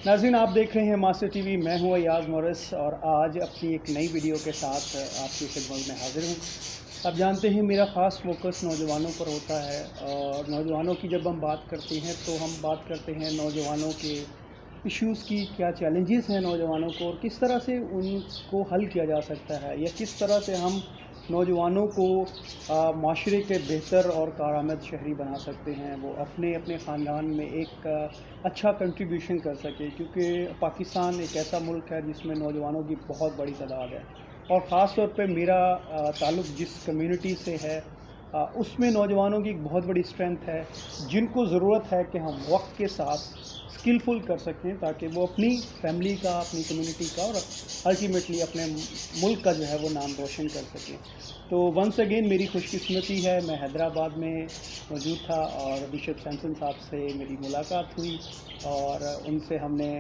नाज़रीन, आप देख रहे हैं मास्टर टीवी। मैं हूं अयाज मोरिस और आज अपनी एक नई वीडियो के साथ आपकी खिदमत में हाजिर हूं। आप जानते हैं मेरा ख़ास फोकस नौजवानों पर होता है और नौजवानों की जब हम बात करते हैं तो हम बात करते हैं नौजवानों के इश्यूज़ की, क्या चैलेंजेस हैं नौजवानों को और किस तरह से उनको हल किया जा सकता है, या किस तरह से हम नौजवानों को माशरे के बेहतर और कारआमद शहरी बना सकते हैं, वो अपने अपने ख़ानदान में एक अच्छा कंट्रीब्यूशन कर सके। क्योंकि पाकिस्तान एक ऐसा मुल्क है जिसमें नौजवानों की बहुत बड़ी तादाद है और ख़ास तौर पे मेरा ताल्लुक़ जिस कम्युनिटी से है उसमें नौजवानों की एक बहुत बड़ी स्ट्रेंथ है जिनको ज़रूरत है कि हम वक्त के साथ स्किलफुल कर सकें ताकि वो अपनी फैमिली का, अपनी कम्युनिटी का और अल्टीमेटली अपने मुल्क का जो है वो नाम रोशन कर सकें। तो वंस अगेन मेरी खुशकिस्मती है, मैं हैदराबाद में मौजूद था और बिशप सैमसन साहब से मेरी मुलाकात हुई और उनसे हमने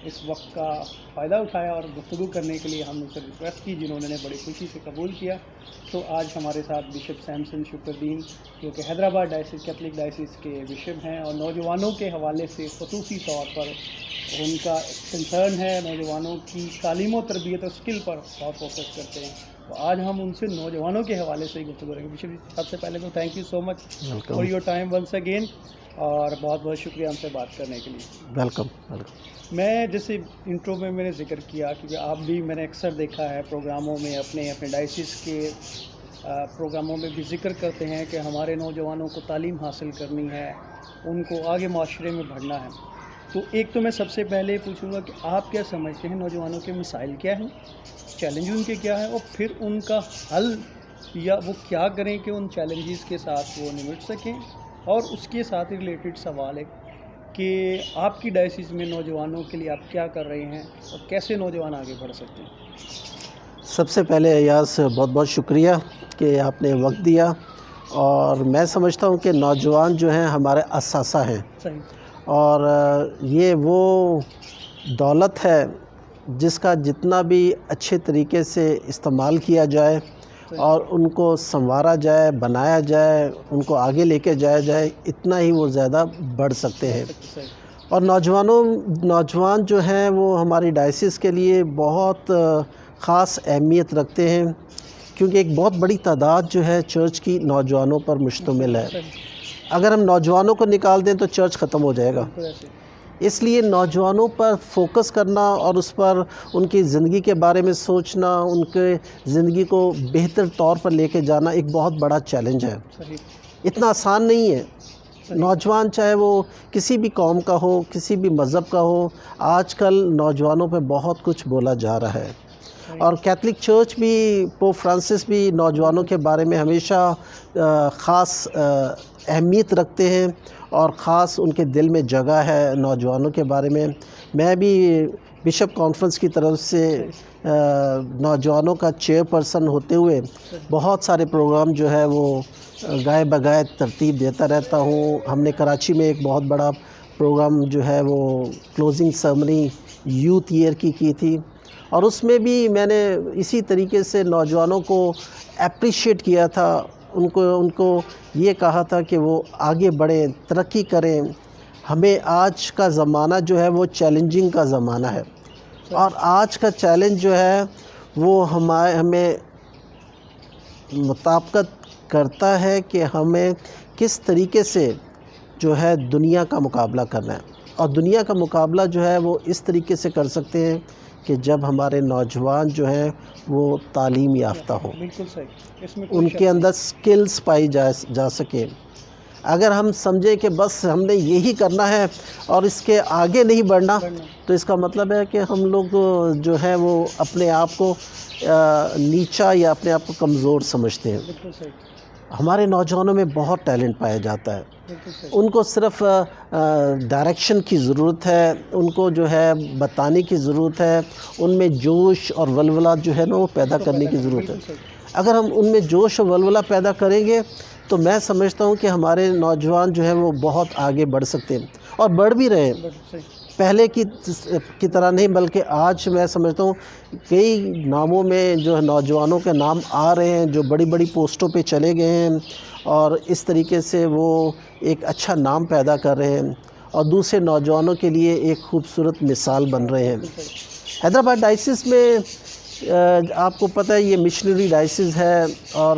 इस वक्त का फ़ायदा उठाया और गुफ्तगू करने के लिए हमने उनसे रिक्वेस्ट की, जिन्होंने बड़ी खुशी से कबूल किया। तो आज हमारे साथ बिशप सैमसन शुक्रदीन, जो कि हैदराबाद डायसिस कैथलिक डायसिस के बिशप हैं और नौजवानों के हवाले से खसूसी तौर पर उनका कंसर्न है, नौजवानों की तालीम और तरबियत और स्किल पर बहुत फोकस करते हैं। तो आज हम उनसे नौजवानों के हवाले से ही गुफ्तगू करेंगे। बिशप जी, सबसे पहले तो thank you so much for your time once again और बहुत बहुत शुक्रिया हमसे बात करने के लिए। वेलकम। मैं जैसे इंट्रो में मैंने जिक्र किया कि आप भी, मैंने अक्सर देखा है प्रोग्रामों में, अपने अपने डायसिस के प्रोग्रामों में भी जिक्र करते हैं कि हमारे नौजवानों को तालीम हासिल करनी है, उनको आगे माशरे में बढ़ना है। तो एक तो मैं सबसे पहले पूछूंगा कि आप क्या समझते हैं नौजवानों के मसाइल क्या हैं, चैलेंज उनके क्या हैं, और फिर उनका हल या वो क्या करें कि उन चैलेंजेस के साथ वो निपट सकें। और उसके साथ ही रिलेटेड सवाल है कि आपकी डायसिस में नौजवानों के लिए आप क्या कर रहे हैं और कैसे नौजवान आगे बढ़ सकते हैं। सबसे पहले अयाज बहुत बहुत शुक्रिया कि आपने वक्त दिया, और मैं समझता हूँ कि नौजवान जो हैं हमारे असासा हैं। सही। और ये वो दौलत है जिसका जितना भी अच्छे तरीके से इस्तेमाल किया जाए और उनको संवारा जाए, बनाया जाए, उनको आगे लेके जाया जाए, इतना ही वो ज़्यादा बढ़ सकते हैं। और नौजवान जो हैं वो हमारी डायसिस के लिए बहुत ख़ास अहमियत रखते हैं, क्योंकि एक बहुत बड़ी तादाद जो है चर्च की नौजवानों पर मुश्तमिल है। अगर हम नौजवानों को निकाल दें तो चर्च ख़त्म हो जाएगा। इसलिए नौजवानों पर फोकस करना और उस पर उनकी ज़िंदगी के बारे में सोचना, उनके ज़िंदगी को बेहतर तौर पर लेके जाना एक बहुत बड़ा चैलेंज है। इतना आसान नहीं है। नौजवान चाहे वो किसी भी कौम का हो, किसी भी मज़हब का हो, आजकल नौजवानों पे बहुत कुछ बोला जा रहा है। और कैथलिक चर्च भी, पोप फ्रांसिस भी नौजवानों के बारे में हमेशा ख़ास अहमियत रखते हैं और ख़ास उनके दिल में जगह है नौजवानों के बारे में। मैं भी बिशप कॉन्फ्रेंस की तरफ से नौजवानों का चेयरपर्सन होते हुए बहुत सारे प्रोग्राम जो है वो गाए बगाए तरतीब देता रहता हूँ। हमने कराची में एक बहुत बड़ा प्रोग्राम जो है वो क्लोजिंग सेरेमनी यूथ ईयर की थी, और उसमें भी मैंने इसी तरीके से नौजवानों को अप्रिशिएट किया था। उनको ये कहा था कि वो आगे बढ़ें, तरक्की करें। हमें आज का ज़माना जो है वो चैलेंजिंग का ज़माना है, और आज का चैलेंज जो है वो हमें मुताबिकत करता है कि हमें किस तरीके से जो है दुनिया का मुकाबला करना है। और दुनिया का मुकाबला जो है वो इस तरीके से कर सकते हैं कि जब हमारे नौजवान जो हैं वो तालीम याफ्ता हो, बिल्कुल सही, इसमें उनके अंदर स्किल्स पाई जा सके। अगर हम समझें कि बस हमने यही करना है और इसके आगे नहीं बढ़ना, तो इसका मतलब है कि हम लोग जो है वो अपने आप को नीचा या अपने आप को कमज़ोर समझते हैं। बिल्कुल सही। हमारे नौजवानों में बहुत टैलेंट पाया जाता है, उनको सिर्फ डायरेक्शन की ज़रूरत है, उनको जो है बताने की ज़रूरत है, उनमें जोश और वलवला जो है ना वो पैदा करने की ज़रूरत है। अगर हम उनमें जोश और वलवला पैदा करेंगे तो मैं समझता हूँ कि हमारे नौजवान जो है वो बहुत आगे बढ़ सकते हैं, और बढ़ भी रहे हैं। पहले की तरह नहीं, बल्कि आज मैं समझता हूँ कई नामों में जो है नौजवानों के नाम आ रहे हैं जो बड़ी बड़ी पोस्टों पे चले गए हैं, और इस तरीके से वो एक अच्छा नाम पैदा कर रहे हैं। اور دوسرے نوجوانوں کے لیے ایک خوبصورت مثال بن رہے ہیں۔ حیدرآباد ڈائسس میں آپ کو پتہ ہے یہ مشنری ڈائسس ہے، اور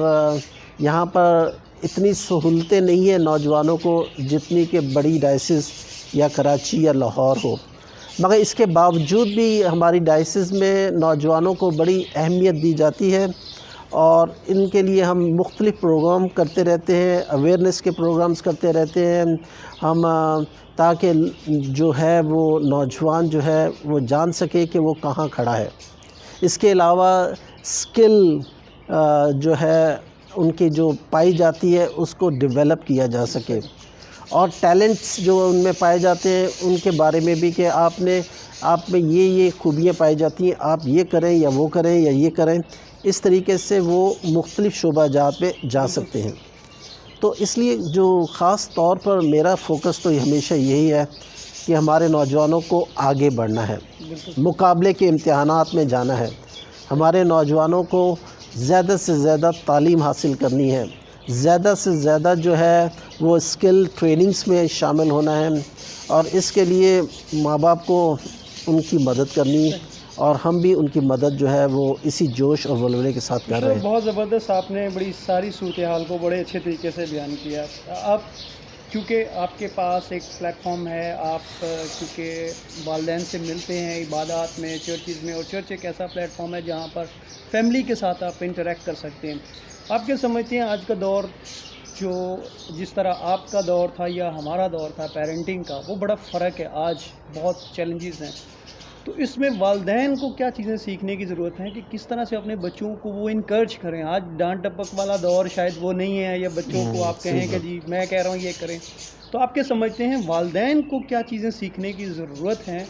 یہاں پر اتنی سہولتیں نہیں ہیں نوجوانوں کو جتنی کہ بڑی ڈائسس یا کراچی یا لاہور ہو، مگر اس کے باوجود بھی ہماری ڈائسس میں نوجوانوں کو بڑی اہمیت دی جاتی ہے، اور ان کے لیے ہم مختلف پروگرام کرتے رہتے ہیں، اویئرنیس کے پروگرامز کرتے رہتے ہیں ہم، تاکہ جو ہے وہ نوجوان جو ہے وہ جان سکے کہ وہ کہاں کھڑا ہے۔ اس کے علاوہ اسکل جو ہے ان کی جو پائی جاتی ہے اس کو ڈیولپ کیا جا سکے، اور ٹیلنٹس جو ان میں پائے جاتے ہیں ان کے بارے میں بھی کہ آپ میں یہ خوبیاں پائی جاتی ہیں، آپ یہ کریں یا وہ کریں یا یہ کریں، اس طریقے سے وہ مختلف شعبہ جات پہ جا سکتے ہیں۔ تو اس لیے جو خاص طور پر میرا فوکس تو ہمیشہ یہی ہے کہ ہمارے نوجوانوں کو آگے بڑھنا ہے، مقابلے کے امتحانات میں جانا ہے، ہمارے نوجوانوں کو زیادہ سے زیادہ تعلیم حاصل کرنی ہے، زیادہ سے زیادہ جو ہے وہ اسکل ٹریننگز میں شامل ہونا ہے، اور اس کے لیے ماں باپ کو ان کی مدد کرنی، اور ہم بھی ان کی مدد جو ہے وہ اسی جوش اور ولولے کے ساتھ کر رہے ہیں۔ بہت زبردست، آپ نے بڑی ساری صورتحال کو بڑے اچھے طریقے سے بیان کیا۔ آپ کیونکہ آپ کے پاس ایک پلیٹ فارم ہے، آپ کیونکہ والدین سے ملتے ہیں عبادات میں، چرچز میں، اور چرچ ایک ایسا پلیٹ فارم ہے جہاں پر فیملی کے ساتھ آپ انٹریکٹ کر سکتے ہیں۔ آپ کیا سمجھتے ہیں آج کا دور جو جس طرح آپ کا دور تھا یا ہمارا دور تھا پیرنٹنگ کا، وہ بڑا فرق ہے، آج بہت چیلنجز ہیں، تو اس میں والدین کو کیا چیزیں سیکھنے کی ضرورت ہے کہ کس طرح سے اپنے بچوں کو وہ انکرج کریں؟ آج ڈانٹ ٹپک والا دور شاید وہ نہیں ہے، یا بچوں کو آپ کہیں کہ جی میں کہہ رہا ہوں یہ کریں، تو آپ کیا سمجھتے ہیں والدین کو کیا چیزیں سیکھنے کی ضرورت ہیں،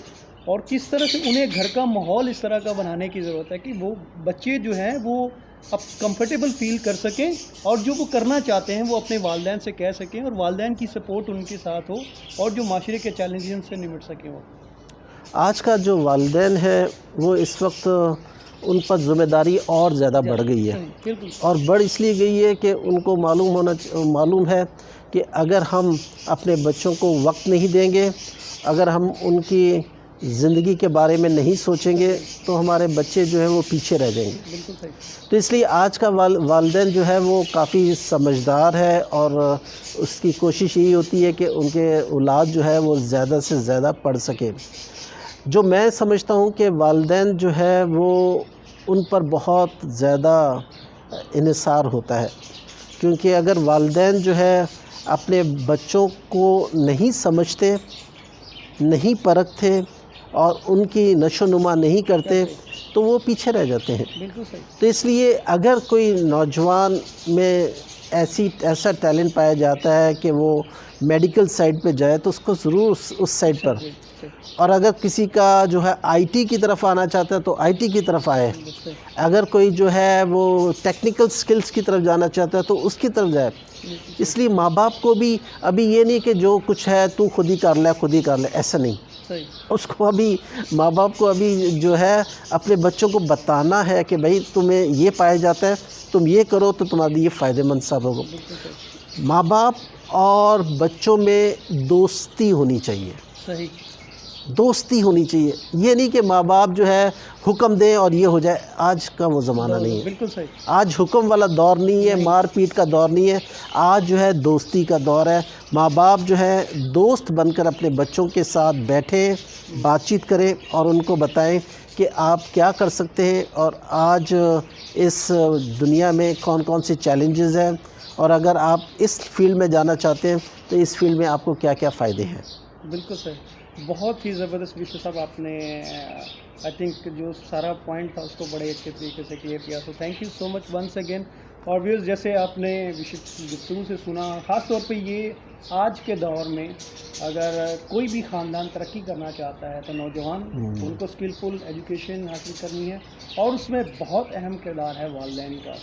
اور کس طرح سے انہیں گھر کا ماحول اس طرح کا بنانے کی ضرورت ہے کہ وہ بچے جو ہیں وہ اب کمفرٹیبل فیل کر سکیں، اور جو وہ کرنا چاہتے ہیں وہ اپنے والدین سے کہہ سکیں، اور والدین کی سپورٹ ان کے ساتھ ہو، اور جو معاشرے کے چیلنجز سے نمٹ سکیں وہ؟ آج کا جو والدین ہے وہ اس وقت ان پر ذمہ داری اور زیادہ بڑھ گئی ہے، اور بڑھ اس لیے گئی ہے کہ ان کو معلوم ہے کہ اگر ہم اپنے بچوں کو وقت نہیں دیں گے، اگر ہم ان کی زندگی کے بارے میں نہیں سوچیں گے تو ہمارے بچے جو ہیں وہ پیچھے رہ جائیں گے۔ تو اس لیے آج کا والدین جو ہے وہ کافی سمجھدار ہے، اور اس کی کوشش یہی ہوتی ہے کہ ان کے اولاد جو ہے وہ زیادہ سے زیادہ پڑھ سکے۔ جو میں سمجھتا ہوں کہ والدین جو ہے وہ ان پر بہت زیادہ انحصار ہوتا ہے، کیونکہ اگر والدین جو ہے اپنے بچوں کو نہیں سمجھتے، نہیں پرکھتے، اور ان کی نشو و نما نہیں کرتے تو وہ پیچھے رہ جاتے ہیں۔ تو اس لیے اگر کوئی نوجوان میں ایسا ٹیلنٹ پایا جاتا ہے کہ وہ میڈیکل سائڈ پہ جائے تو اس کو ضرور اس سائڈ پر، اور اگر کسی کا جو ہے آئی ٹی کی طرف آنا چاہتا ہے تو آئی ٹی کی طرف آئے، اگر کوئی جو ہے وہ ٹیکنیکل سکلز کی طرف جانا چاہتا ہے تو اس کی طرف جائے۔ اس لیے ماں باپ کو بھی ابھی یہ نہیں کہ جو کچھ ہے تو خود ہی کر لے، ایسا نہیں، اس کو ابھی ماں باپ کو ابھی جو ہے اپنے بچوں کو بتانا ہے کہ بھائی تمہیں یہ پایا جاتا ہے، تم یہ کرو تو تمہارے لیے فائدہ مند ثابت ہوگا۔ ماں باپ اور بچوں میں دوستی ہونی چاہیے، دوستی ہونی چاہیے، یہ نہیں کہ ماں باپ جو ہے حکم دیں اور یہ ہو جائے۔ آج کا وہ زمانہ نہیں ہے، آج حکم والا دور نہیں ہے، مار پیٹ کا دور نہیں ہے، آج جو ہے دوستی کا دور ہے۔ ماں باپ جو ہے دوست بن کر اپنے بچوں کے ساتھ بیٹھیں، بات چیت کریں، اور ان کو بتائیں کہ آپ کیا کر سکتے ہیں، اور آج اس دنیا میں کون کون سے چیلنجز ہیں، اور اگر آپ اس فیلڈ میں جانا چاہتے ہیں تو اس فیلڈ میں آپ کو کیا کیا فائدے ہیں۔ بالکل صحیح، بہت ہی زبردست وشو صاحب، آپ نے آئی تھنک جو سارا پوائنٹ تھا اس کو بڑے اچھے طریقے سے کلیئر کیا، تو thank you so much once again. اور ویوز جیسے آپ نے گفتگو سے سنا، خاص طور پہ یہ آج کے دور میں اگر کوئی بھی خاندان ترقی کرنا چاہتا ہے تو نوجوان ان کو اسکلفل ایجوکیشن حاصل کرنی ہے، اور اس میں بہت اہم کردار ہے والدین کا۔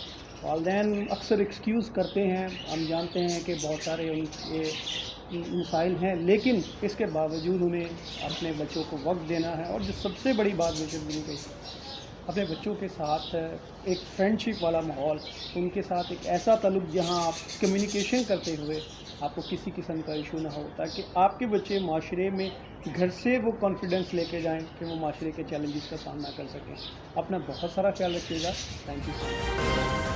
والدین اکثر ایکسکیوز کرتے ہیں، ہم جانتے ہیں کہ بہت سارے ان کے مسائل ہیں، لیکن اس کے باوجود انہیں اپنے بچوں کو وقت دینا ہے، اور جو سب سے بڑی بات مجھے کہی اپنے بچوں کے ساتھ ایک فرینڈشپ والا ماحول، ان کے ساتھ ایک ایسا تعلق جہاں آپ کمیونیکیشن کرتے ہوئے آپ کو کسی قسم کا ایشو نہ ہو، تاکہ آپ کے بچے معاشرے میں گھر سے وہ کانفیڈنس لے کے جائیں کہ وہ معاشرے کے چیلنجز کا سامنا کر سکیں۔ اپنا بہت سارا خیال رکھیے گا۔ Thank you so much.